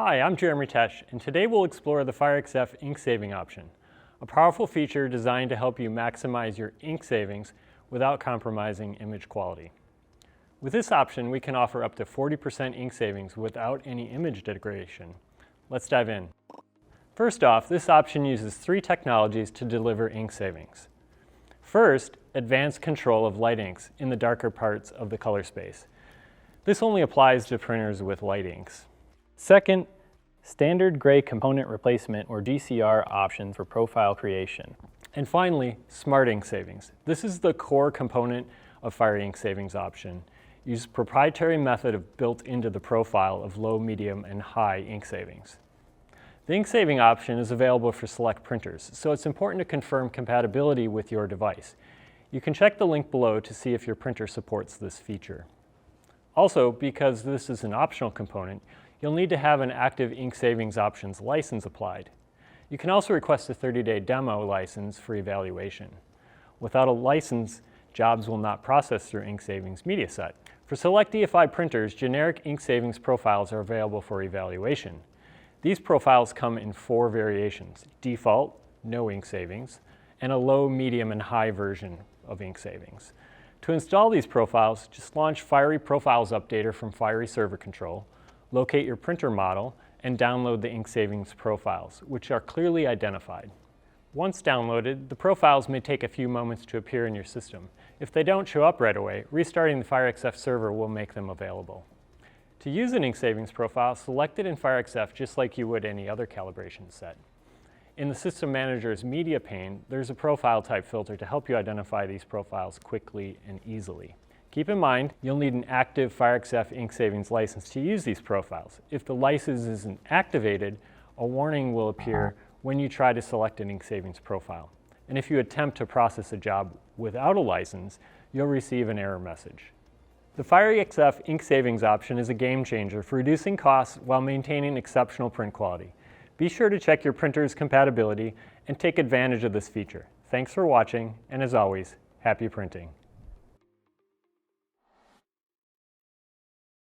Hi, I'm Jeremy Tesh, and today we'll explore the FireXF ink saving option, a powerful feature designed to help you maximize your ink savings without compromising image quality. With this option, we can offer up to 40% ink savings without any image degradation. Let's dive in. First off, this option uses 3 technologies to deliver ink savings. First, advanced control of light inks in the darker parts of the color space. This only applies to printers with light inks. Second, standard gray component replacement or DCR option for profile creation. And finally, smart ink savings. This is the core component of Fire Ink Savings option. Use proprietary method of built into the profile of low, medium, and high ink savings. The ink saving option is available for select printers, so it's important to confirm compatibility with your device. You can check the link below to see if your printer supports this feature. Also, because this is an optional component, you'll need to have an active ink savings options license applied. You can also request a 30-day demo license for evaluation. Without a license, jobs will not process through ink savings media set. For select DFI printers, generic ink savings profiles are available for evaluation. These profiles come in 4 variations: default, no ink savings, and a low, medium, and high version of ink savings. To install these profiles, just launch Fiery Profiles Updater from Fiery Server Control, locate your printer model, and download the ink savings profiles, which are clearly identified. Once downloaded, the profiles may take a few moments to appear in your system. If they don't show up right away, restarting the FireXF server will make them available. To use an ink savings profile, select it in FireXF just like you would any other calibration set. In the System Manager's media pane, there's a profile type filter to help you identify these profiles quickly and easily. Keep in mind, you'll need an active FireXF ink savings license to use these profiles. If the license isn't activated, a warning will appear when you try to select an ink savings profile. And if you attempt to process a job without a license, you'll receive an error message. The FireXF ink savings option is a game changer for reducing costs while maintaining exceptional print quality. Be sure to check your printer's compatibility and take advantage of this feature. Thanks for watching, and as always, happy printing.